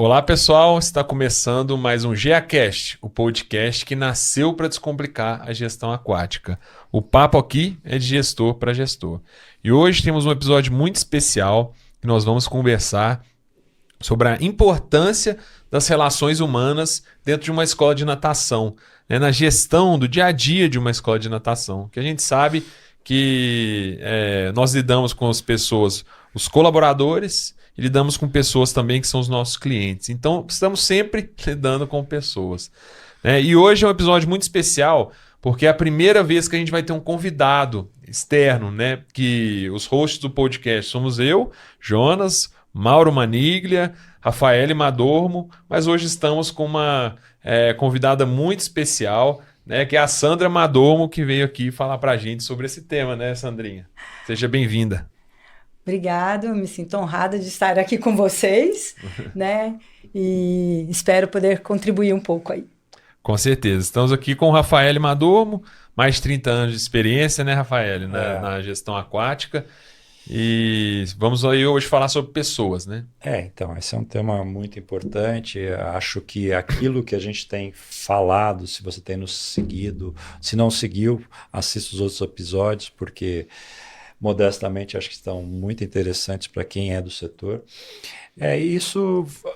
Olá pessoal, está começando mais um GeaCast, o podcast que nasceu para descomplicar a gestão aquática. O papo aqui é de gestor para gestor. E hoje temos um episódio muito especial que nós vamos conversar sobre a importância das relações humanas dentro de uma escola de natação, né, na gestão do dia a dia de uma escola de natação, que a gente sabe que nós lidamos com as pessoas, os colaboradores, e lidamos com pessoas também que são os nossos clientes. Então, estamos sempre lidando com pessoas, né? E hoje é um episódio muito especial, porque é a primeira vez que a gente vai ter um convidado externo, né? Que os hosts do podcast somos eu, Jonas, Mauro Maniglia, Rafael Madormo, mas hoje estamos com uma convidada muito especial, né? Que é a Sandra Madormo, que veio aqui falar para a gente sobre esse tema, né, Sandrinha? Seja bem-vinda. Obrigada, eu me sinto honrada de estar aqui com vocês, né? E espero poder contribuir um pouco aí. Com certeza. Estamos aqui com o Rafael Madormo, mais de 30 anos de experiência, né, Rafael, na gestão aquática. E vamos aí hoje falar sobre pessoas, né? Então, esse é um tema muito importante. Acho que aquilo que a gente tem falado, se você tem nos seguido, se não seguiu, assista os outros episódios, porque modestamente acho que estão muito interessantes para quem é do setor.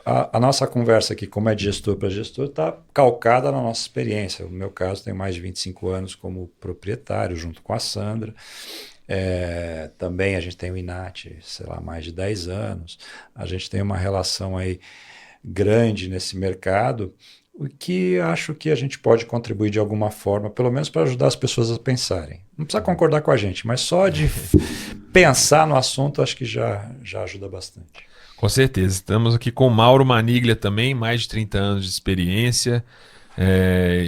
A nossa conversa aqui, como é de gestor para gestor, está calcada na nossa experiência. No meu caso, tenho mais de 25 anos como proprietário, junto com a Sandra. Também a gente tem o INAT, mais de 10 anos. A gente tem uma relação aí grande nesse mercado, o que acho que a gente pode contribuir de alguma forma, pelo menos para ajudar as pessoas a pensarem. Não precisa concordar com a gente, mas só de pensar no assunto acho que já ajuda bastante. Com certeza. Estamos aqui com o Mauro Maniglia também, mais de 30 anos de experiência,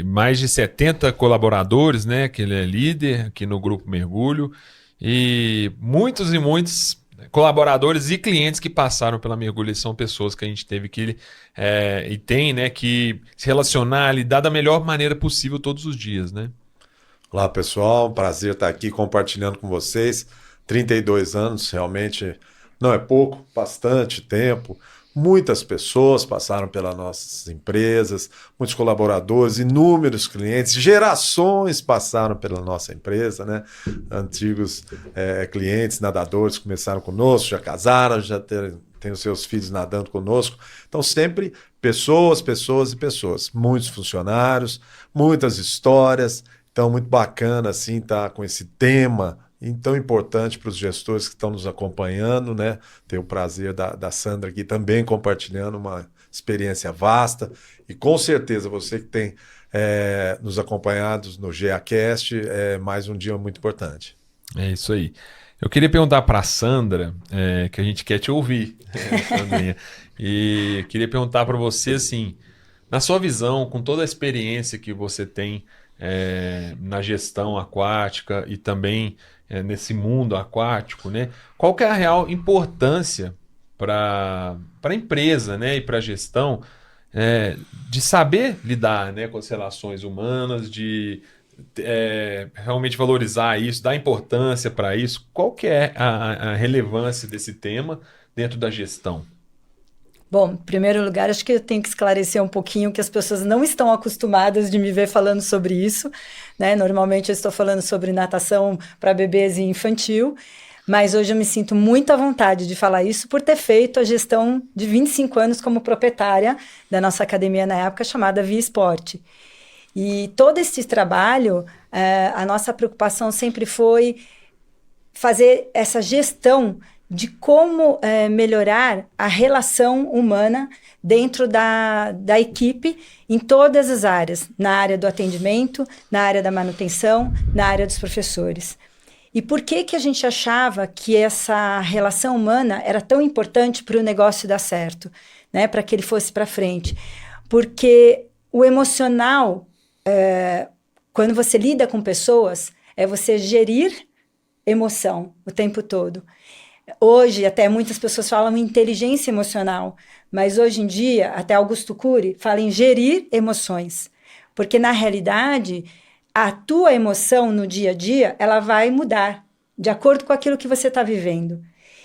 mais de 70 colaboradores, né, que ele é líder aqui no Grupo Mergulho, e muitos colaboradores e clientes que passaram pela Mergulho são pessoas que a gente teve que e tem, né, que se relacionar, lidar da melhor maneira possível todos os dias, né? Olá pessoal, prazer estar aqui compartilhando com vocês. 32 anos realmente não é pouco, bastante tempo. Muitas pessoas passaram pelas nossas empresas, muitos colaboradores, inúmeros clientes, gerações passaram pela nossa empresa, né? Antigos clientes, nadadores começaram conosco, já casaram, já têm os seus filhos nadando conosco. Então sempre pessoas e pessoas. Muitos funcionários, muitas histórias. Então muito bacana assim estar com esse tema tão importante para os gestores que estão nos acompanhando, né? Tenho o prazer da Sandra aqui também compartilhando uma experiência vasta. E com certeza você que tem nos acompanhado no GeaCast, é mais um dia muito importante. É isso aí. Eu queria perguntar para a Sandra, que a gente quer te ouvir, Sandrinha. E queria perguntar para você, assim, na sua visão, com toda a experiência que você tem na gestão aquática e também nesse mundo aquático, né? Qual que é a real importância para a empresa, né, e para a gestão de saber lidar, né, com as relações humanas, de realmente valorizar isso, dar importância para isso? Qual que é a relevância desse tema dentro da gestão? Bom, em primeiro lugar, acho que eu tenho que esclarecer um pouquinho que as pessoas não estão acostumadas de me ver falando sobre isso, né? Normalmente eu estou falando sobre natação para bebês e infantil, mas hoje eu me sinto muito à vontade de falar isso por ter feito a gestão de 25 anos como proprietária da nossa academia na época, chamada Via Esporte. E todo esse trabalho, a nossa preocupação sempre foi fazer essa gestão de como melhorar a relação humana dentro da equipe em todas as áreas, na área do atendimento, na área da manutenção, na área dos professores. E por que a gente achava que essa relação humana era tão importante para o negócio dar certo, né? Para que ele fosse para frente? Porque o emocional, quando você lida com pessoas, é você gerir emoção o tempo todo. Hoje, até muitas pessoas falam em inteligência emocional, mas hoje em dia, até Augusto Cury fala em gerir emoções, porque na realidade, a tua emoção no dia a dia, ela vai mudar de acordo com aquilo que você está vivendo.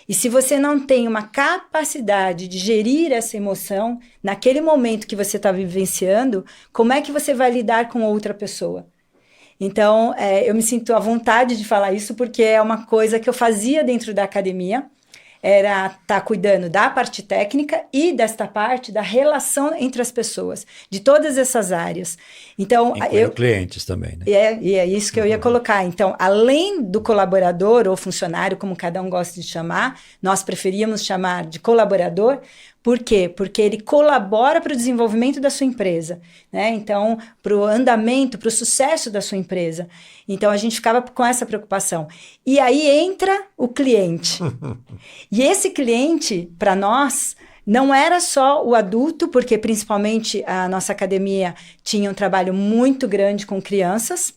E se você não tem uma capacidade de gerir essa emoção, naquele momento que você está vivenciando, como é que você vai lidar com outra pessoa? Então, eu me sinto à vontade de falar isso, porque é uma coisa que eu fazia dentro da academia, era estar cuidando da parte técnica e desta parte da relação entre as pessoas, de todas essas áreas. Então, clientes também, né? E é isso que eu ia colocar. Então, além do colaborador ou funcionário, como cada um gosta de chamar, nós preferíamos chamar de colaborador. Por quê? Porque ele colabora para o desenvolvimento da sua empresa, né? Então, para o andamento, para o sucesso da sua empresa. Então, a gente ficava com essa preocupação. E aí entra o cliente. E esse cliente, para nós, não era só o adulto, porque principalmente a nossa academia tinha um trabalho muito grande com crianças.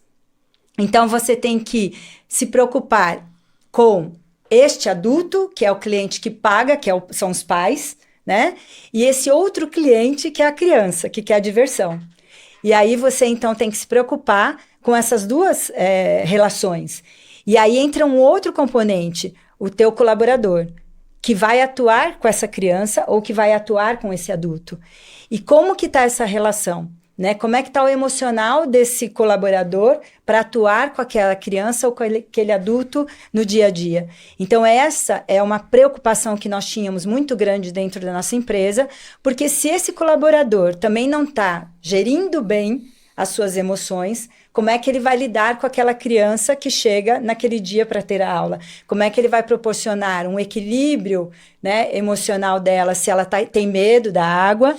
Então, você tem que se preocupar com este adulto, que é o cliente que paga, são os pais, né? E esse outro cliente que é a criança, que quer a diversão. E aí você, então, tem que se preocupar com essas duas relações. E aí entra um outro componente, o teu colaborador, que vai atuar com essa criança ou que vai atuar com esse adulto. E como que está essa relação? Né? Como é que está o emocional desse colaborador para atuar com aquela criança ou com aquele adulto no dia a dia? Então, essa é uma preocupação que nós tínhamos muito grande dentro da nossa empresa, porque se esse colaborador também não está gerindo bem as suas emoções, como é que ele vai lidar com aquela criança que chega naquele dia para ter a aula? Como é que ele vai proporcionar um equilíbrio, né, emocional dela, se ela tem medo da água?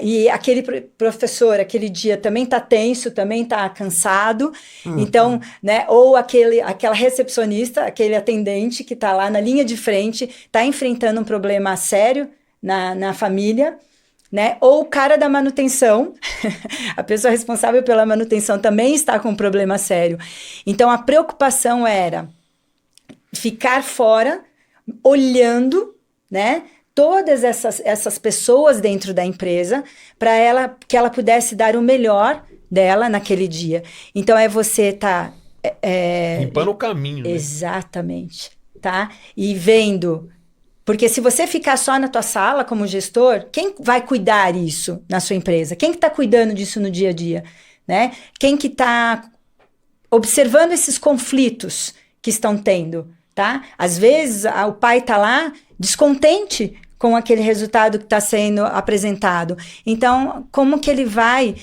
E aquele professor, aquele dia também está tenso, também está cansado. Então, né, ou aquela recepcionista, aquele atendente que está lá na linha de frente, está enfrentando um problema sério na família, né? Ou o cara da manutenção, a pessoa responsável pela manutenção também está com um problema sério. Então, a preocupação era ficar fora, olhando, né, todas essas pessoas dentro da empresa, para que ela pudesse dar o melhor dela naquele dia. Então, você tá limpando o caminho, né? Exatamente, tá? E vendo. Porque se você ficar só na tua sala como gestor, quem vai cuidar isso na sua empresa? Quem que está cuidando disso no dia a dia? Né? Quem que está observando esses conflitos que estão tendo? Tá? Às vezes, o pai está lá descontente com aquele resultado que está sendo apresentado. Então, como que ele vai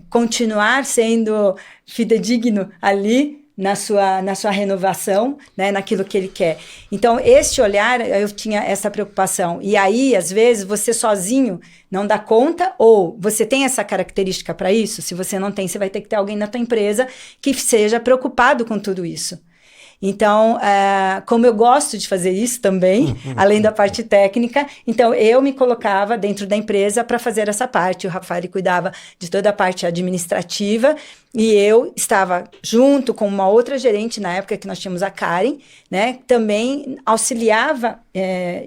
continuar sendo fidedigno ali na sua renovação, né, naquilo que ele quer? Então, esse olhar, eu tinha essa preocupação. E aí, às vezes, você sozinho não dá conta, ou você tem essa característica para isso? Se você não tem, você vai ter que ter alguém na tua empresa que seja preocupado com tudo isso. Então, como eu gosto de fazer isso também, além da parte técnica, então eu me colocava dentro da empresa para fazer essa parte. O Rafael cuidava de toda a parte administrativa e eu estava junto com uma outra gerente na época que nós tínhamos a Karen, né? Também auxiliava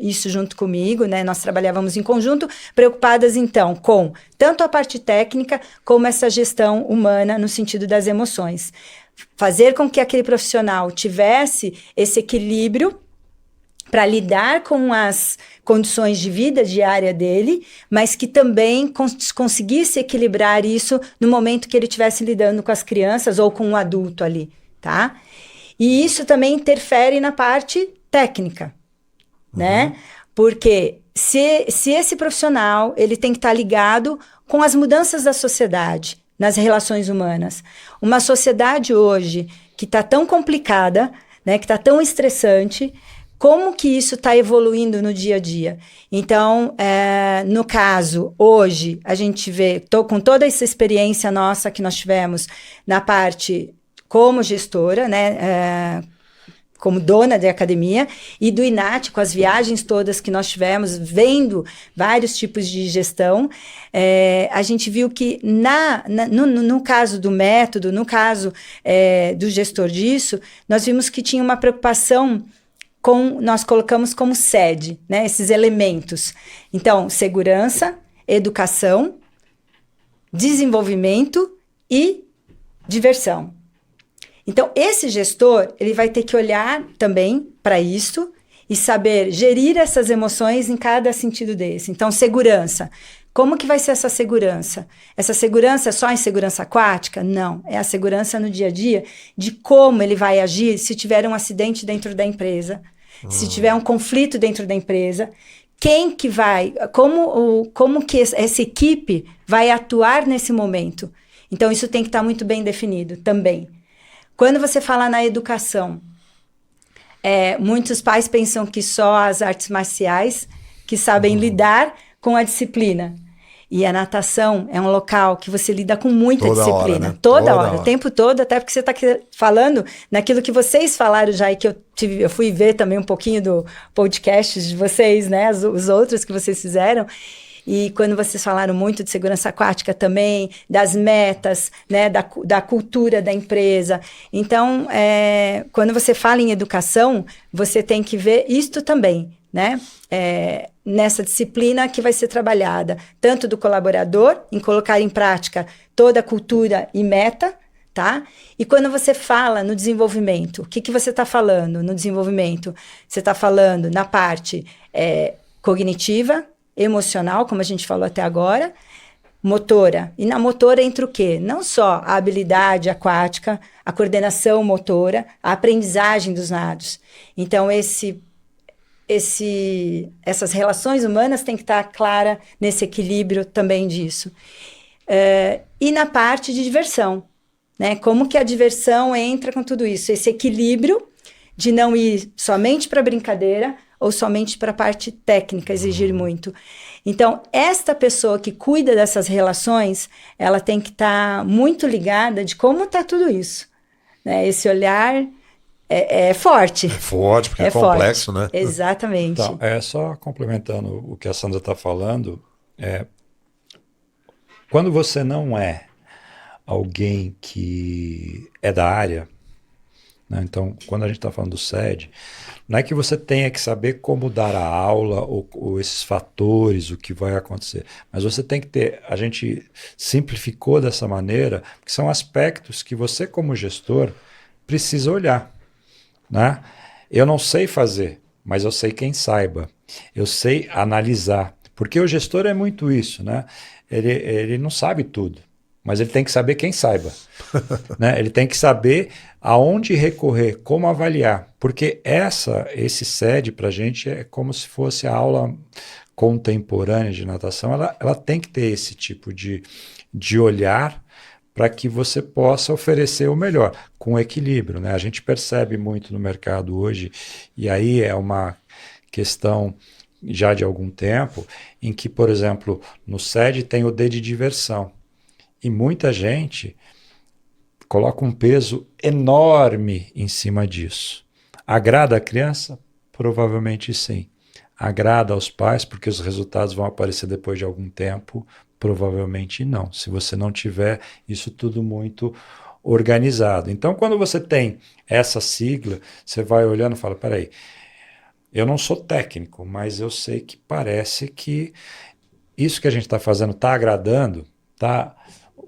isso junto comigo, né? Nós trabalhávamos em conjunto, preocupadas então com tanto a parte técnica como essa gestão humana no sentido das emoções. Fazer com que aquele profissional tivesse esse equilíbrio para lidar com as condições de vida diária dele, mas que também conseguisse equilibrar isso no momento que ele estivesse lidando com as crianças ou com um adulto ali, tá? E isso também interfere na parte técnica, né? Porque se esse profissional, ele tem que estar ligado com as mudanças da sociedade, nas relações humanas. Uma sociedade hoje que está tão complicada, né, que está tão estressante, como que isso está evoluindo no dia a dia? Então, no caso, hoje, a gente vê, com toda essa experiência nossa que nós tivemos na parte como gestora, né, como dona de academia, e do INAT, com as viagens todas que nós tivemos, vendo vários tipos de gestão, a gente viu que no caso do método, no caso do gestor disso, nós vimos que tinha uma preocupação nós colocamos como sede, né, esses elementos. Então, segurança, educação, desenvolvimento e diversão. Então, esse gestor, ele vai ter que olhar também para isso e saber gerir essas emoções em cada sentido desse. Então, segurança. Como que vai ser essa segurança? Essa segurança é só em segurança aquática? Não, é a segurança no dia a dia de como ele vai agir se tiver um acidente dentro da empresa, se tiver um conflito dentro da empresa, quem que vai, como que essa equipe vai atuar nesse momento. Então, isso tem que estar muito bem definido também. Quando você fala na educação, muitos pais pensam que só as artes marciais que sabem lidar com a disciplina. E a natação é um local que você lida com muita disciplina. Hora, né? Toda hora, o tempo todo, até porque você está falando naquilo que vocês falaram já, e que eu fui ver também um pouquinho do podcast de vocês, né? Os outros que vocês fizeram. E quando vocês falaram muito de segurança aquática também, das metas, né, da cultura da empresa. Então, quando você fala em educação, você tem que ver isto também, né? Nessa disciplina que vai ser trabalhada, tanto do colaborador, em colocar em prática toda a cultura e meta, tá? E quando você fala no desenvolvimento, o que você está falando no desenvolvimento? Você está falando na parte cognitiva, emocional, como a gente falou até agora, motora. E na motora entra o quê? Não só a habilidade aquática, a coordenação motora, a aprendizagem dos nados. Então, essas relações humanas têm que estar clara nesse equilíbrio também disso. E na parte de diversão, né? Como que a diversão entra com tudo isso? Esse equilíbrio de não ir somente para a brincadeira ou somente para a parte técnica, exigir muito. Então, esta pessoa que cuida dessas relações, ela tem que estar muito ligada de como está tudo isso, né? Esse olhar é forte. É forte, porque é complexo, forte, né? Exatamente. Então, só complementando o que a Sandra está falando, quando você não é alguém que é da área, né? Então, quando a gente está falando do SED, não é que você tenha que saber como dar a aula ou esses fatores, o que vai acontecer, mas você tem que ter, a gente simplificou dessa maneira, que são aspectos que você como gestor precisa olhar, né? Eu não sei fazer, mas eu sei quem saiba, eu sei analisar, porque o gestor é muito isso, né? Ele não sabe tudo, mas ele tem que saber quem saiba, né? Ele tem que saber aonde recorrer, como avaliar, porque esse SED para a gente é como se fosse a aula contemporânea de natação, ela tem que ter esse tipo de olhar para que você possa oferecer o melhor, com equilíbrio, né? A gente percebe muito no mercado hoje, e aí é uma questão já de algum tempo, em que, por exemplo, no SED tem o D de diversão, e muita gente coloca um peso enorme em cima disso. Agrada a criança? Provavelmente sim. Agrada aos pais, porque os resultados vão aparecer depois de algum tempo? Provavelmente não, se você não tiver isso tudo muito organizado. Então, quando você tem essa sigla, você vai olhando e fala, peraí, eu não sou técnico, mas eu sei que parece que isso que a gente está fazendo está agradando, tá?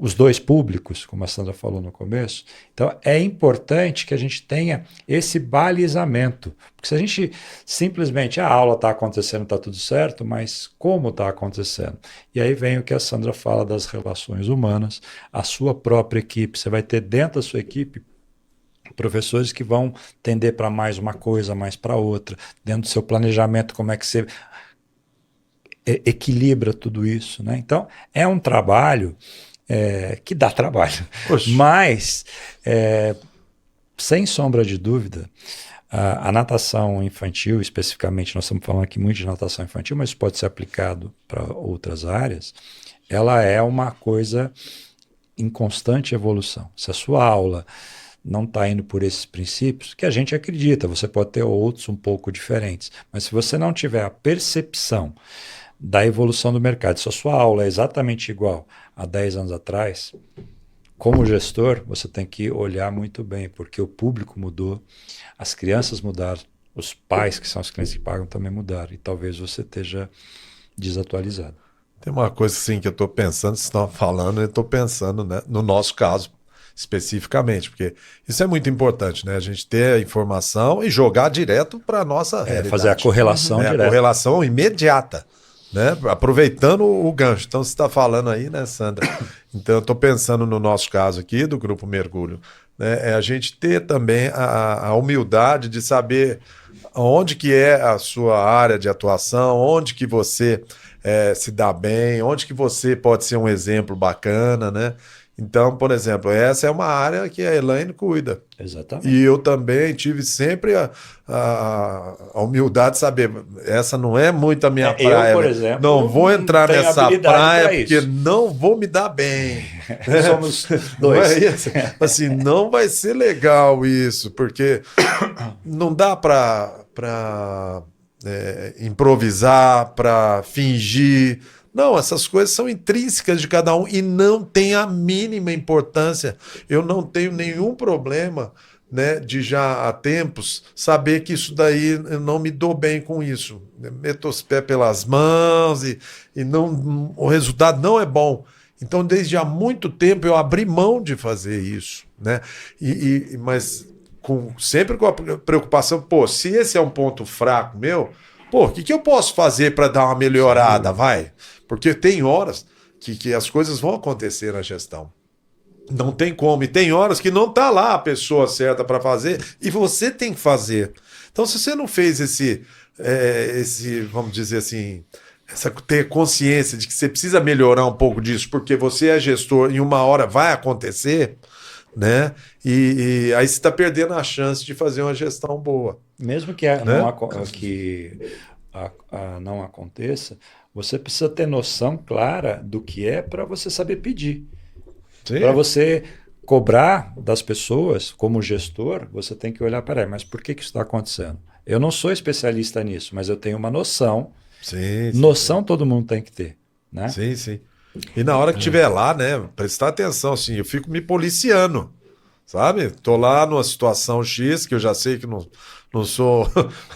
Os dois públicos, como a Sandra falou no começo. Então, é importante que a gente tenha esse balizamento. Porque se a gente simplesmente, a aula está acontecendo, está tudo certo, mas como está acontecendo? E aí vem o que a Sandra fala das relações humanas, a sua própria equipe. Você vai ter dentro da sua equipe professores que vão tender para mais uma coisa, mais para outra. Dentro do seu planejamento, como é que você equilibra tudo isso, né? Então, é um trabalho que dá trabalho. Oxe. Mas, sem sombra de dúvida, a natação infantil, especificamente, nós estamos falando aqui muito de natação infantil, mas pode ser aplicado para outras áreas, ela é uma coisa em constante evolução. Se a sua aula não está indo por esses princípios, que a gente acredita, você pode ter outros um pouco diferentes, mas se você não tiver a percepção da evolução do mercado, se a sua aula é exatamente igual há 10 anos atrás, como gestor, você tem que olhar muito bem, porque o público mudou, as crianças mudaram, os pais, que são os clientes que pagam, também mudaram, e talvez você esteja desatualizado. Tem uma coisa assim que eu estou pensando, vocês estão falando, eu estou pensando, né, no nosso caso especificamente, porque isso é muito importante, né? A gente ter a informação e jogar direto para a nossa realidade. Fazer a correlação direta. A correlação imediata, né? Aproveitando o gancho. Então, você está falando aí, né, Sandra? Então, eu estou pensando no nosso caso aqui, do Grupo Mergulho, né? É a gente ter também a humildade de saber onde que é a sua área de atuação, onde que você se dá bem, onde que você pode ser um exemplo bacana, né? Então, por exemplo, essa é uma área que a Elaine cuida. Exatamente. E eu também tive sempre a humildade de saber, essa não é muito a minha praia. Eu, por exemplo, não vou entrar tenho nessa praia porque isso. não vou me dar bem. Somos dois. Não é isso? Assim, não vai ser legal isso, porque não dá para improvisar, para fingir. Não, essas coisas são intrínsecas de cada um e não tem a mínima importância. Eu não tenho nenhum problema, né, de já há tempos saber que isso daí eu não me dou bem com isso. Meto os pés pelas mãos e não, o resultado não é bom. Então, desde há muito tempo eu abri mão de fazer isso, né? Mas sempre com a preocupação, pô, se esse é um ponto fraco meu, pô, o que eu posso fazer para dar uma melhorada, vai? Porque tem horas que as coisas vão acontecer na gestão. Não tem como. E tem horas que não está lá a pessoa certa para fazer e você tem que fazer. Então, se você não fez esse vamos dizer assim, ter consciência de que você precisa melhorar um pouco disso, porque você é gestor e uma hora vai acontecer, né? E aí você está perdendo a chance de fazer uma gestão boa. Mesmo que não aconteça, você precisa ter noção clara do que é para você saber pedir. Para você cobrar das pessoas, como gestor, você tem que olhar, peraí, mas por que isso está acontecendo? Eu não sou especialista nisso, mas eu tenho uma noção. Noção todo mundo tem que ter, né? Sim, sim. E na hora que estiver lá, né, prestar atenção, assim, eu fico me policiando, sabe? Tô lá numa situação X, que eu já sei que não sou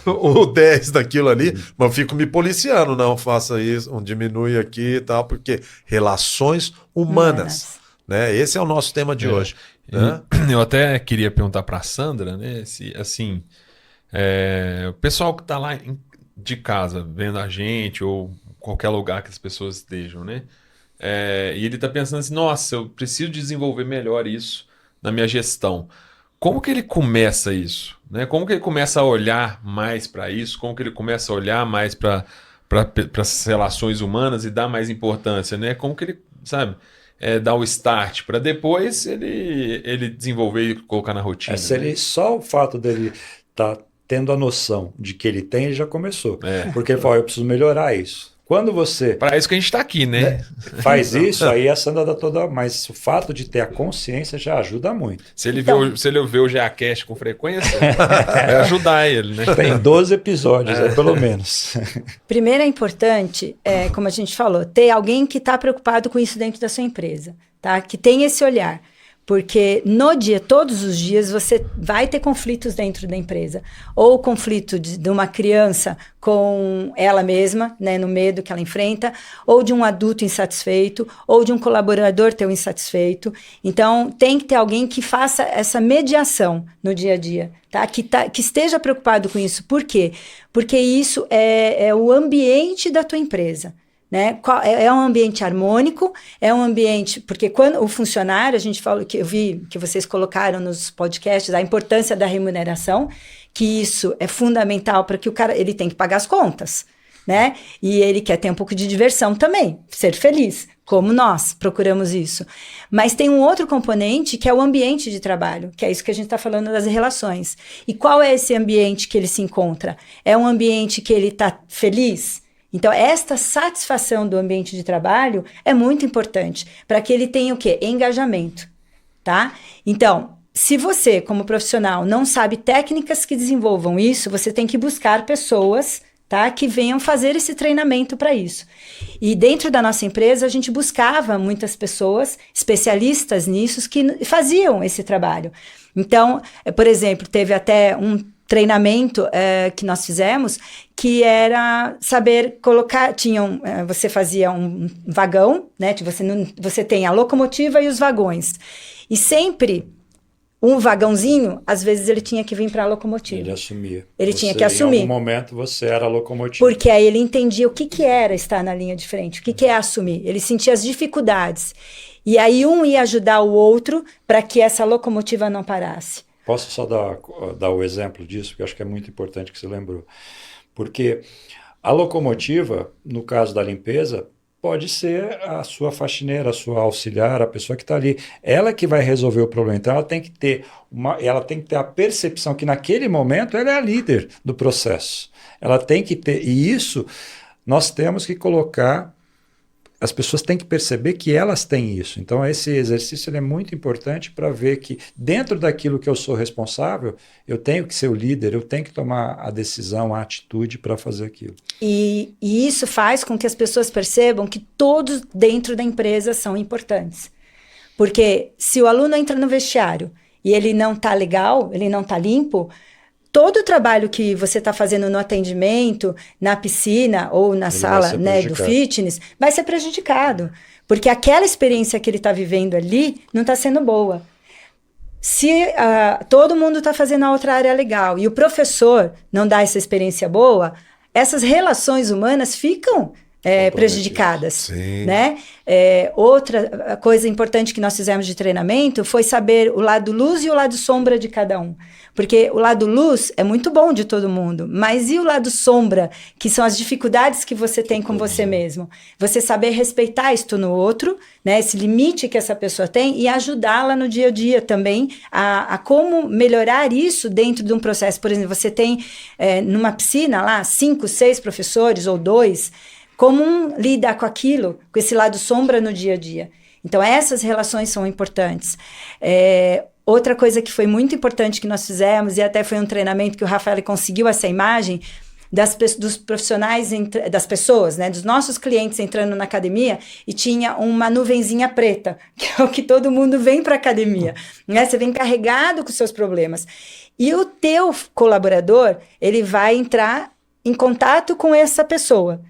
o 10 daquilo ali, mas eu fico me policiando, não faça isso, diminui aqui e tal, porque relações humanas, né? Esse é o nosso tema de hoje. Né? Eu até queria perguntar para a Sandra, né, se, assim, o pessoal que está lá de casa, vendo a gente, ou qualquer lugar que as pessoas estejam, né? E ele está pensando assim, nossa, eu preciso desenvolver melhor isso na minha gestão. Como que ele começa isso? Né? Como que ele começa a olhar mais para isso? Como que ele começa a olhar mais para as relações humanas e dar mais importância? Né? Como que ele, sabe, dar o start para depois ele desenvolver e colocar na rotina? Só o fato dele estar tendo a noção de que ele tem, ele já começou. Porque ele fala, eu preciso melhorar isso. Quando você... Para isso que a gente está aqui, né? Faz isso, aí a Sandra dá toda... Mas o fato de ter a consciência já ajuda muito. Se ele vê o GeaCast com frequência, vai ajudar ele, né? Tem 12 episódios, pelo menos. Primeiro é importante, como a gente falou, ter alguém que está preocupado com isso dentro da sua empresa, tá? Que tem esse olhar. Porque todos os dias, você vai ter conflitos dentro da empresa. Ou o conflito de uma criança com ela mesma, né, no medo que ela enfrenta, ou de um adulto insatisfeito, ou de um colaborador teu insatisfeito. Então, tem que ter alguém que faça essa mediação no dia a dia, tá? Que esteja preocupado com isso. Por quê? Porque isso é o ambiente da tua empresa. Né? É um ambiente harmônico, é um ambiente... Porque quando o funcionário, a gente falou, que eu vi que vocês colocaram nos podcasts, a importância da remuneração, que isso é fundamental para que o cara... Ele tem que pagar as contas, né? E ele quer ter um pouco de diversão também, ser feliz, como nós procuramos isso. Mas tem um outro componente que é o ambiente de trabalho, que é isso que a gente está falando das relações. E qual é esse ambiente que ele se encontra? É um ambiente que ele está feliz? Então, esta satisfação do ambiente de trabalho é muito importante para que ele tenha o quê? Engajamento, tá? Então, se você, como profissional, não sabe técnicas que desenvolvam isso, você tem que buscar pessoas, tá, que venham fazer esse treinamento para isso. E dentro da nossa empresa, a gente buscava muitas pessoas especialistas nisso que faziam esse trabalho. Então, por exemplo, teve até treinamento que nós fizemos, que era saber colocar, você fazia um vagão, né? Você tem a locomotiva e os vagões. E sempre um vagãozinho, às vezes ele tinha que vir para a locomotiva. Ele assumia. Ele tinha que assumir. Em algum momento você era a locomotiva. Porque aí ele entendia o que era estar na linha de frente, o que é assumir. Ele sentia as dificuldades. E aí um ia ajudar o outro para que essa locomotiva não parasse. Posso só dar o exemplo disso, porque eu acho que é muito importante que você lembrou. Porque a locomotiva, no caso da limpeza, pode ser a sua faxineira, a sua auxiliar, a pessoa que está ali. Ela que vai resolver o problema. Então ela tem que ter a percepção que naquele momento ela é a líder do processo. Ela tem que ter, e isso nós temos que colocar. As pessoas têm que perceber que elas têm isso. Então, esse exercício ele é muito importante para ver que, dentro daquilo que eu sou responsável, eu tenho que ser o líder, eu tenho que tomar a decisão, a atitude para fazer aquilo. E isso faz com que as pessoas percebam que todos dentro da empresa são importantes. Porque se o aluno entra no vestiário e ele não está legal, ele não está limpo, todo o trabalho que você está fazendo no atendimento, na piscina ou na sala, né, do fitness, vai ser prejudicado. Porque aquela experiência que ele está vivendo ali não está sendo boa. Se todo mundo está fazendo a outra área legal e o professor não dá essa experiência boa, essas relações humanas ficam prejudicadas, né? Outra coisa importante que nós fizemos de treinamento foi saber o lado luz e o lado sombra de cada um. Porque o lado luz é muito bom de todo mundo, mas e o lado sombra, que são as dificuldades que você tem com você mesmo? Você saber respeitar isto no outro, né? Esse limite que essa pessoa tem e ajudá-la no dia a dia também a como melhorar isso dentro de um processo. Por exemplo, você tem numa piscina lá 5, 6 professores ou 2, como lidar com aquilo, com esse lado sombra no dia a dia. Então, essas relações são importantes. Outra coisa que foi muito importante que nós fizemos, e até foi um treinamento que o Rafael conseguiu essa imagem, dos profissionais, das pessoas, né, dos nossos clientes entrando na academia, e tinha uma nuvenzinha preta, que é o que todo mundo vem para a academia. Né? Você vem carregado com seus problemas. E o teu colaborador, ele vai entrar em contato com essa pessoa,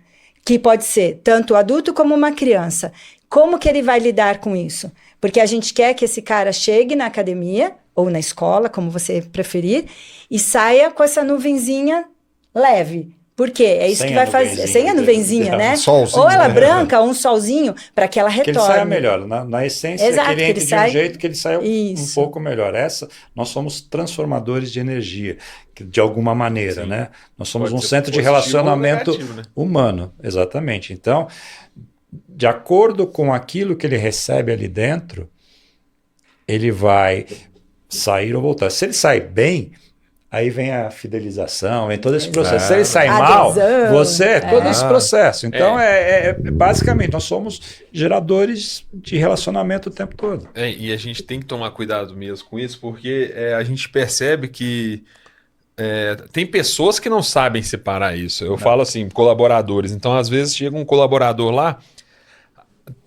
que pode ser tanto o adulto como uma criança. Como que ele vai lidar com isso? Porque a gente quer que esse cara chegue na academia, ou na escola, como você preferir, e saia com essa nuvenzinha leve. Por quê? É isso que vai fazer. Sem a nuvenzinha, né? Solzinho, ou ela branca, ou um solzinho, para que ela retorne. Que ele saia melhor. Na essência, exato, que ele entre de um jeito que ele saia um pouco melhor. Nós somos transformadores de energia, de alguma maneira, sim, né? Nós somos um centro de relacionamento negativo, né? Humano, exatamente. Então, de acordo com aquilo que ele recebe ali dentro, ele vai sair ou voltar. Se ele sai bem, aí vem a fidelização, vem todo esse processo. Se ele sai mal, todo esse processo. Então, basicamente, nós somos geradores de relacionamento o tempo todo. E a gente tem que tomar cuidado mesmo com isso, porque a gente percebe que tem pessoas que não sabem separar isso. Eu falo assim, colaboradores. Então, às vezes, chega um colaborador lá,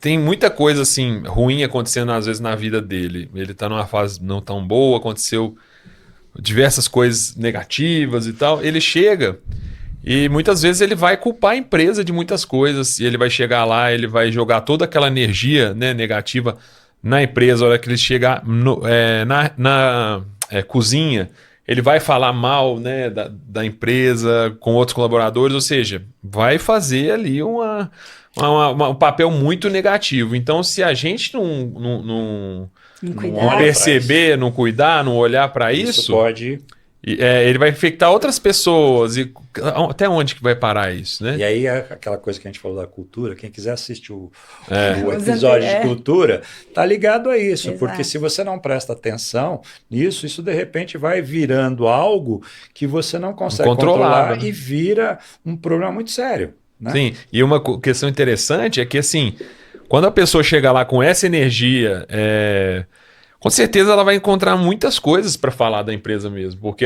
tem muita coisa assim ruim acontecendo, às vezes, na vida dele. Ele está numa fase não tão boa, aconteceu diversas coisas negativas e tal, ele chega e muitas vezes ele vai culpar a empresa de muitas coisas, e ele vai chegar lá, ele vai jogar toda aquela energia, né, negativa na empresa. A hora que ele chegar na cozinha, ele vai falar mal, né, da empresa com outros colaboradores, ou seja, vai fazer ali um papel muito negativo. Então, se a gente não perceber, não cuidar, não olhar para isso pode... ele vai infectar outras pessoas. E até onde que vai parar isso, né? E aí, aquela coisa que a gente falou da cultura, quem quiser assistir o episódio de cultura, tá ligado a isso. Exato. Porque se você não presta atenção nisso, isso de repente vai virando algo que você não consegue controlar, né? E vira um problema muito sério. Né? Sim, e uma questão interessante é que, assim, quando a pessoa chega lá com essa energia, com certeza ela vai encontrar muitas coisas para falar da empresa mesmo, porque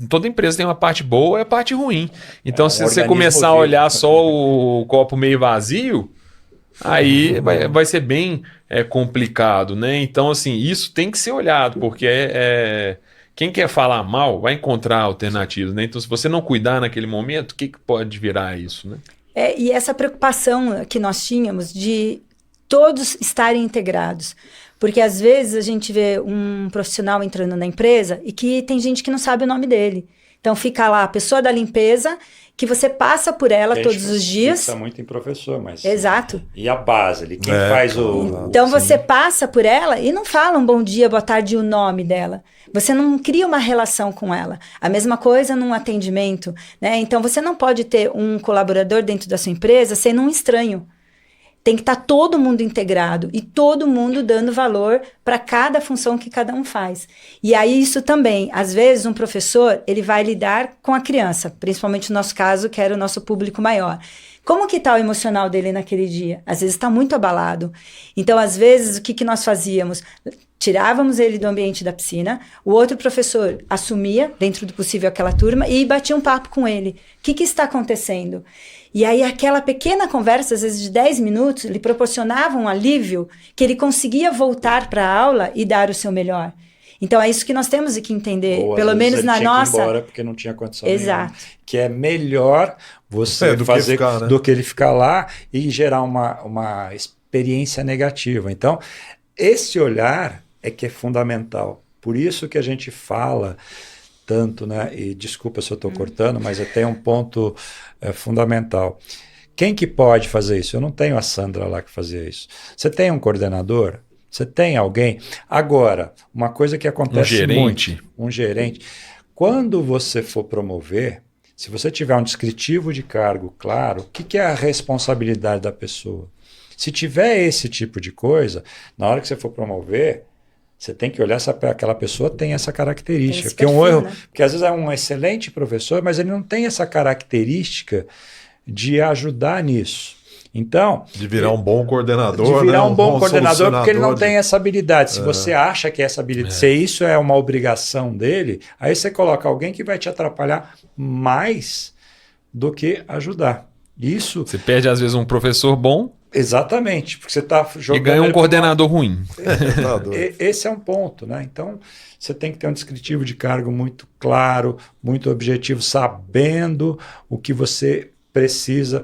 toda empresa tem uma parte boa e a parte ruim. Então, se você começar a olhar só o copo meio vazio, aí vai ser bem complicado, né? Então, assim, isso tem que ser olhado, porque quem quer falar mal vai encontrar alternativas, né? Então, se você não cuidar naquele momento, o que pode virar isso, né? E essa preocupação que nós tínhamos de todos estarem integrados. Porque às vezes a gente vê um profissional entrando na empresa e que tem gente que não sabe o nome dele. Então fica lá a pessoa da limpeza, que você passa por ela todos os dias. Fixa muito em professor, mas... Exato. E a base ali, quem faz o... Então você passa por ela e não fala um bom dia, boa tarde e o nome dela. Você não cria uma relação com ela. A mesma coisa num atendimento, né? Então você não pode ter um colaborador dentro da sua empresa sendo um estranho. Tem que estar todo mundo integrado e todo mundo dando valor para cada função que cada um faz. E aí isso também, às vezes um professor, ele vai lidar com a criança, principalmente no nosso caso, que era o nosso público maior. Como que está o emocional dele naquele dia? Às vezes está muito abalado. Então, às vezes, o que nós fazíamos? Tirávamos ele do ambiente da piscina, o outro professor assumia, dentro do possível, aquela turma e batia um papo com ele. O que está acontecendo? E aí aquela pequena conversa, às vezes de 10 minutos, lhe proporcionava um alívio que ele conseguia voltar para a aula e dar o seu melhor. Então é isso que nós temos que entender, ou, pelo menos ele na tinha nossa... que ir embora porque não tinha condição Exato. nenhuma. Que é melhor você fazer do que ele ficar lá e gerar uma experiência negativa. Então, esse olhar é que é fundamental. Por isso que a gente fala tanto, né? E desculpa se eu estou cortando, mas tem um ponto fundamental. Quem que pode fazer isso? Eu não tenho a Sandra lá que fazia isso. Você tem um coordenador? Você tem alguém? Agora, uma coisa que acontece muito. Um gerente. Quando você for promover, se você tiver um descritivo de cargo claro, o que é a responsabilidade da pessoa? Se tiver esse tipo de coisa, na hora que você for promover, você tem que olhar se aquela pessoa tem essa característica. Porque perfil, um erro, né? Porque às vezes é um excelente professor, mas ele não tem essa característica de ajudar nisso. Então, de virar um bom coordenador. De virar um bom coordenador, porque ele não tem essa habilidade. Se você acha que essa habilidade, se isso é uma obrigação dele, aí você coloca alguém que vai te atrapalhar mais do que ajudar. Isso. Você perde, às vezes, um professor bom. Exatamente, porque você está jogando... E ganha um coordenador ruim. Esse é um ponto, né? Então, você tem que ter um descritivo de cargo muito claro, muito objetivo, sabendo o que você precisa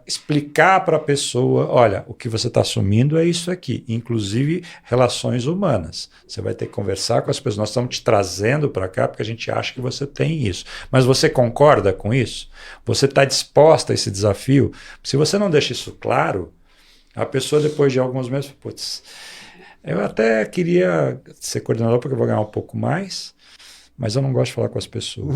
explicar para a pessoa, olha, o que você está assumindo é isso aqui, inclusive relações humanas. Você vai ter que conversar com as pessoas, nós estamos te trazendo para cá porque a gente acha que você tem isso. Mas você concorda com isso? Você está disposta a esse desafio? Se você não deixa isso claro, a pessoa depois de alguns meses, putz, eu até queria ser coordenador porque eu vou ganhar um pouco mais, mas eu não gosto de falar com as pessoas.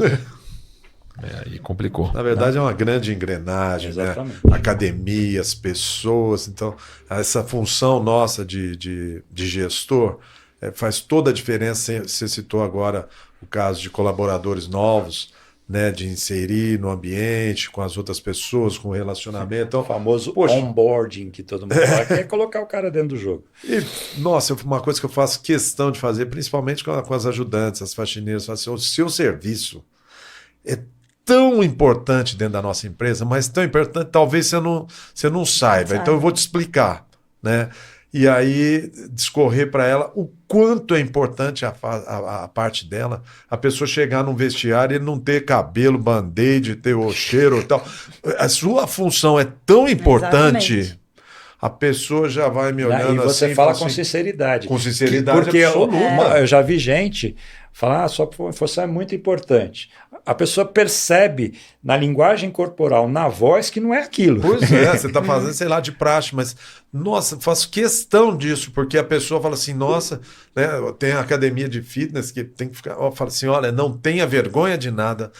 Aí complicou. Na verdade, é uma grande engrenagem, né? Academias, pessoas. Então, essa função nossa de gestor faz toda a diferença. Você citou agora o caso de colaboradores novos, né? De inserir no ambiente, com as outras pessoas, com o relacionamento. Então, o famoso onboarding que todo mundo fala, que é colocar o cara dentro do jogo. E, nossa, uma coisa que eu faço questão de fazer, principalmente com as ajudantes, as faxineiras, assim, o seu serviço é tão importante dentro da nossa empresa, mas tão importante, talvez você não saiba. Então eu vou te explicar, né? E aí discorrer para ela o quanto é importante a parte dela, a pessoa chegar num vestiário e não ter cabelo, band-aid, ter o cheiro e tal. A sua função é tão importante... Exatamente. A pessoa já vai me olhando assim... E você fala com sinceridade. Com sinceridade porque absoluta. Eu já vi gente falar, sua função é muito importante. A pessoa percebe na linguagem corporal, na voz, que não é aquilo. Pois é, você está fazendo, sei lá, de praxe, mas, nossa, faço questão disso, porque a pessoa fala assim, nossa, né, tem a academia de fitness que tem que ficar... Fala assim, olha, não tenha vergonha de nada,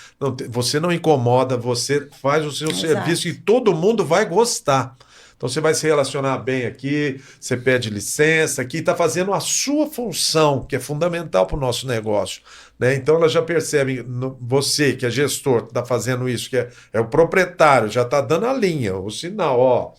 você não incomoda, você faz o seu serviço e todo mundo vai gostar. Então você vai se relacionar bem aqui, você pede licença aqui, está fazendo a sua função, que é fundamental para o nosso negócio. Né? Então ela já percebe, você que é gestor, está fazendo isso, que é o proprietário, já está dando a linha, o sinal, ó.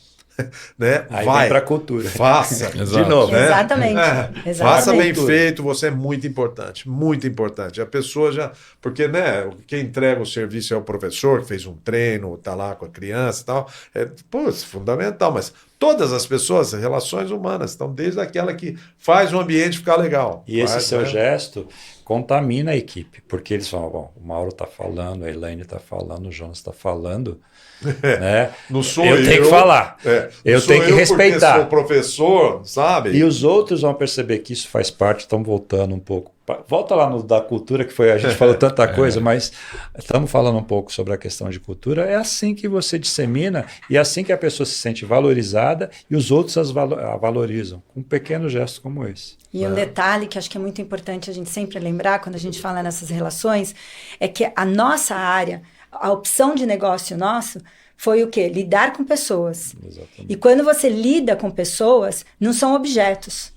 Né? Aí vai para a cultura. Faça. De novo. Né? Exatamente. Faça bem feito, você é muito importante. Muito importante. A pessoa já... Porque, né, quem entrega o serviço é o professor, que fez um treino, está lá com a criança e tal. É fundamental, mas todas as pessoas, relações humanas, então desde aquela que faz o ambiente ficar legal. E esse seu gesto contamina a equipe, porque eles falam, bom, o Mauro está falando, a Elaine está falando, o Jonas está falando, né? Não sou eu tenho que falar, eu tenho que respeitar. Sou professor, sabe? E os outros vão perceber que isso faz parte, estão voltando um pouco. Volta lá no da cultura, que foi, a gente falou tanta coisa, mas estamos falando um pouco sobre a questão de cultura. É assim que você dissemina e é assim que a pessoa se sente valorizada e os outros a valorizam, com um pequeno gesto como esse. E um detalhe que acho que é muito importante a gente sempre lembrar quando a gente fala nessas relações é que a nossa área, a opção de negócio nosso foi o quê? Lidar com pessoas. Exatamente. E quando você lida com pessoas, não são objetos.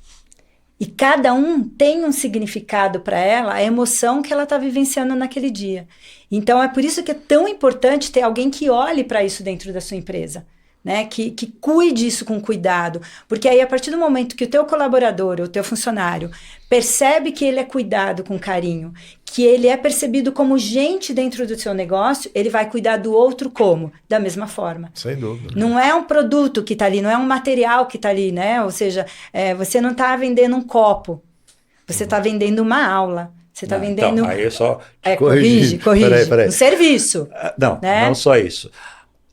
E cada um tem um significado para ela, a emoção que ela está vivenciando naquele dia. Então, é por isso que é tão importante ter alguém que olhe para isso dentro da sua empresa, né? Que cuide isso com cuidado. Porque aí, a partir do momento que o teu colaborador, o teu funcionário, percebe que ele é cuidado com carinho, que ele é percebido como gente dentro do seu negócio, ele vai cuidar do outro como? Da mesma forma. Sem dúvida. Não é um produto que está ali, não é um material que está ali, né? Ou seja, você não está vendendo um copo, você está vendendo uma aula. Você está vendendo... Então, aí eu só corrige. Peraí. Um serviço. Não só isso.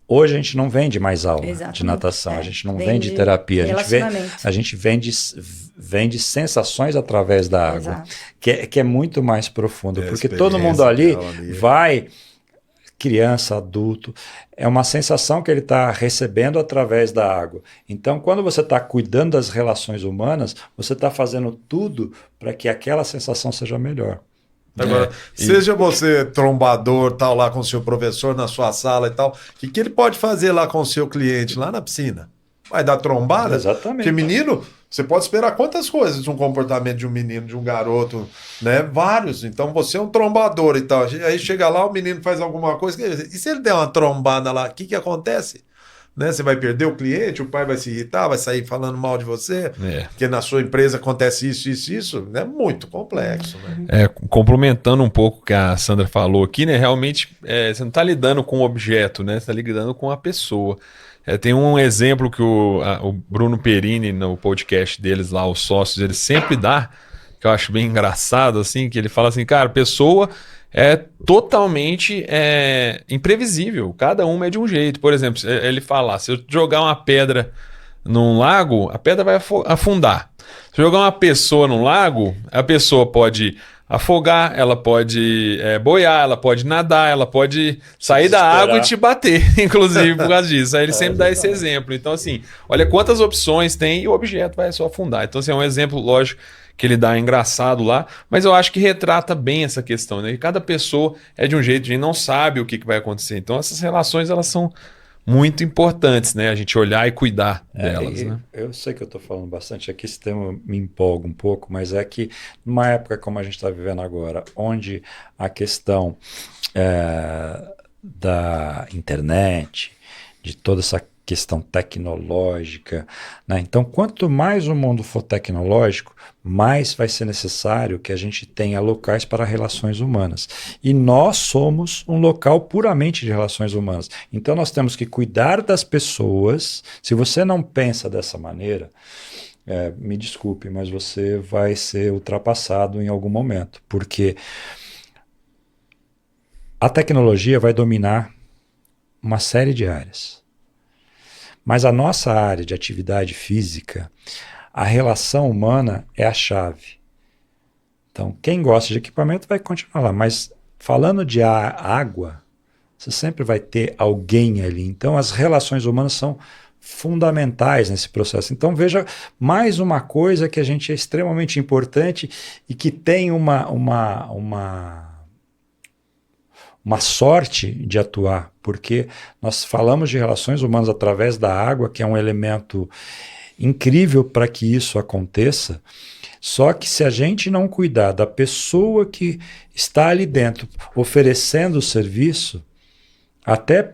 Hoje a gente não vende mais aula Exatamente. de natação, a gente não vende terapia, a gente vende sensações através da água, que é muito mais profundo, porque todo mundo ali vai, criança, adulto, é uma sensação que ele está recebendo através da água. Então, quando você está cuidando das relações humanas, você está fazendo tudo para que aquela sensação seja melhor. Agora, seja você trombador, tal, lá com o seu professor na sua sala e tal, o que ele pode fazer lá com o seu cliente, lá na piscina? Vai dar trombada? Exatamente. Porque menino, você pode esperar quantas coisas de um comportamento de um menino, de um garoto, né? Vários. Então você é um trombador e tal. Aí chega lá, o menino faz alguma coisa. E se ele der uma trombada lá, o que acontece? Né? Você vai perder o cliente, o pai vai se irritar, vai sair falando mal de você, porque na sua empresa acontece isso, é muito complexo. Né? Complementando um pouco o que a Sandra falou aqui, né? Realmente você não está lidando com o objeto, né? Você está lidando com a pessoa. Tem um exemplo que o Bruno Perini, no podcast deles lá, os sócios, ele sempre dá, que eu acho bem engraçado, assim, que ele fala assim, cara, a pessoa é totalmente imprevisível, cada uma é de um jeito. Por exemplo, ele fala, se eu jogar uma pedra num lago, a pedra vai afundar. Se eu jogar uma pessoa num lago, a pessoa pode afogar, ela pode boiar, ela pode nadar, ela pode sair da água e te bater, inclusive por causa disso. Aí ele sempre dá esse exemplo. Então, assim, olha quantas opções tem e o objeto vai só afundar. Então, assim, é um exemplo, lógico, que ele dá engraçado lá, mas eu acho que retrata bem essa questão, né? Cada pessoa é de um jeito, a gente não sabe o que vai acontecer. Então, essas relações, elas são muito importantes, né? A gente olhar e cuidar delas, né? Eu sei que eu estou falando bastante aqui, esse tema me empolga um pouco, mas é que numa época como a gente está vivendo agora, onde a questão da internet, de toda essa questão tecnológica, né? Então, quanto mais o mundo for tecnológico, mais vai ser necessário que a gente tenha locais para relações humanas. E nós somos um local puramente de relações humanas. Então, nós temos que cuidar das pessoas. Se você não pensa dessa maneira, me desculpe, mas você vai ser ultrapassado em algum momento, porque a tecnologia vai dominar uma série de áreas. Mas a nossa área de atividade física, a relação humana é a chave. Então, quem gosta de equipamento vai continuar lá. Mas falando de água, você sempre vai ter alguém ali. Então, as relações humanas são fundamentais nesse processo. Então, veja mais uma coisa que a gente é extremamente importante e que tem uma sorte de atuar, porque nós falamos de relações humanas através da água, que é um elemento incrível para que isso aconteça, só que se a gente não cuidar da pessoa que está ali dentro oferecendo o serviço, até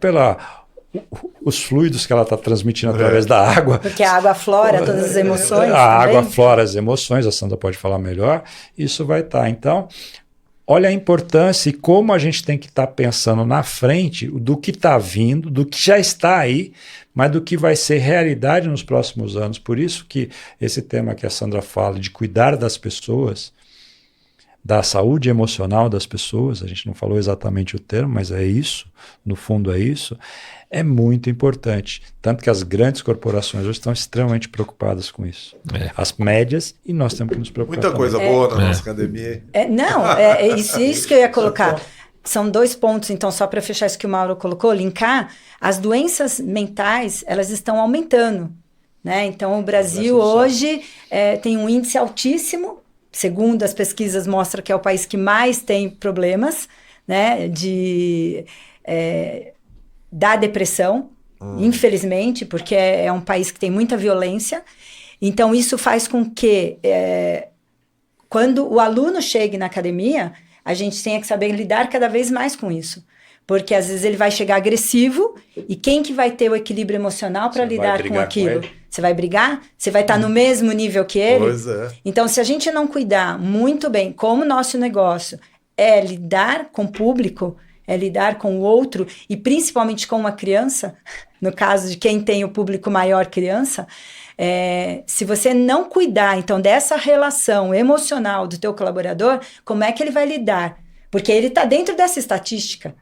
os fluidos que ela está transmitindo através da água. Porque a água aflora todas as emoções. A água aflora as emoções, a Sandra pode falar melhor, isso vai estar. Então, olha a importância e como a gente tem que estar pensando na frente do que está vindo, do que já está aí, mas do que vai ser realidade nos próximos anos. Por isso que esse tema que a Sandra fala de cuidar das pessoas, da saúde emocional das pessoas, a gente não falou exatamente o termo, mas é isso, no fundo é isso, é muito importante. Tanto que as grandes corporações hoje estão extremamente preocupadas com isso. As médias, e nós temos que nos preocupar Muita coisa boa na nossa academia. Isso que eu ia colocar. São 2 pontos, então, só para fechar isso que o Mauro colocou, linkar, as doenças mentais, elas estão aumentando, né? Então, o Brasil hoje tem um índice altíssimo, segundo as pesquisas mostra que é o país que mais tem problemas, né, da depressão, infelizmente, porque é um país que tem muita violência. Então, isso faz com que, quando o aluno chegue na academia, a gente tenha que saber lidar cada vez mais com isso. Porque, às vezes, ele vai chegar agressivo, e quem que vai ter o equilíbrio emocional para lidar com aquilo? Você vai brigar? Você vai estar no mesmo nível que ele? Pois é. Então, se a gente não cuidar muito bem como o nosso negócio é lidar com o público, é lidar com o outro, e principalmente com uma criança, no caso de quem tem o público maior criança, se você não cuidar, então, dessa relação emocional do teu colaborador, como é que ele vai lidar? Porque ele está dentro dessa estatística.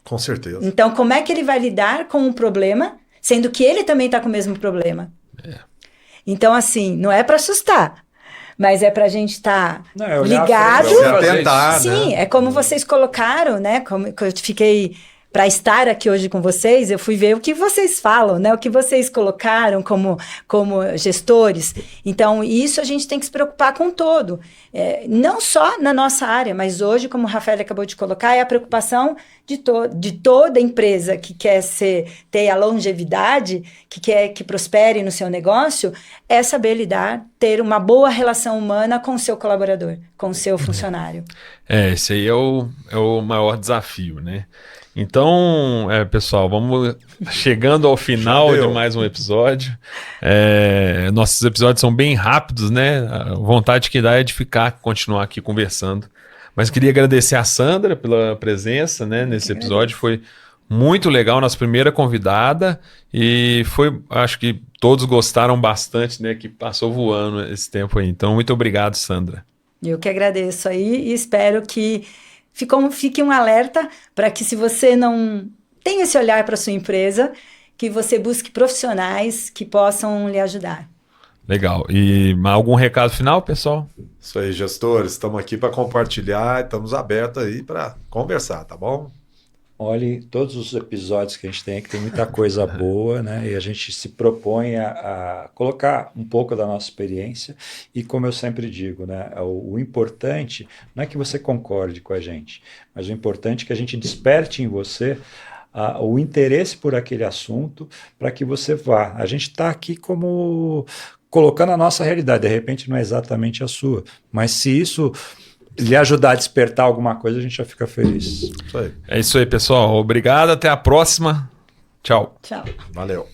Com certeza. Então, como é que ele vai lidar com um problema, sendo que ele também está com o mesmo problema? Então, assim, não é para assustar, mas é para a gente estar ligado. Se atentar, sim, né? é como vocês colocaram, né? Como eu fiquei para estar aqui hoje com vocês, eu fui ver o que vocês falam, né? O que vocês colocaram como gestores. Então, isso a gente tem que se preocupar com todo. Não só na nossa área, mas hoje, como o Rafael acabou de colocar, é a preocupação de toda empresa que quer ter a longevidade, que quer que prospere no seu negócio, é saber lidar, ter uma boa relação humana com o seu colaborador, com o seu funcionário. Esse aí é o maior desafio, né? Então, pessoal, vamos chegando ao final de mais um episódio. Nossos episódios são bem rápidos, né? A vontade que dá é de continuar aqui conversando. Mas queria agradecer a Sandra pela presença, né, nesse episódio. Foi muito legal, nossa primeira convidada. E acho que todos gostaram bastante, né? Que passou voando esse tempo aí. Então, muito obrigado, Sandra. Eu que agradeço aí e espero que fique um alerta para que, se você não tem esse olhar para sua empresa, que você busque profissionais que possam lhe ajudar. Legal. E algum recado final, pessoal? Isso aí, gestores. Estamos aqui para compartilhar, estamos abertos aí para conversar, tá bom? Olhe todos os episódios que a gente tem, que tem muita coisa boa, né? E a gente se propõe a colocar um pouco da nossa experiência. E como eu sempre digo, né? O importante não é que você concorde com a gente, mas o importante é que a gente desperte em você o interesse por aquele assunto para que você vá. A gente está aqui como colocando a nossa realidade, de repente não é exatamente a sua, mas se isso lhe ajudar a despertar alguma coisa, a gente já fica feliz. É isso aí, pessoal. Obrigado, até a próxima. Tchau. Tchau. Valeu.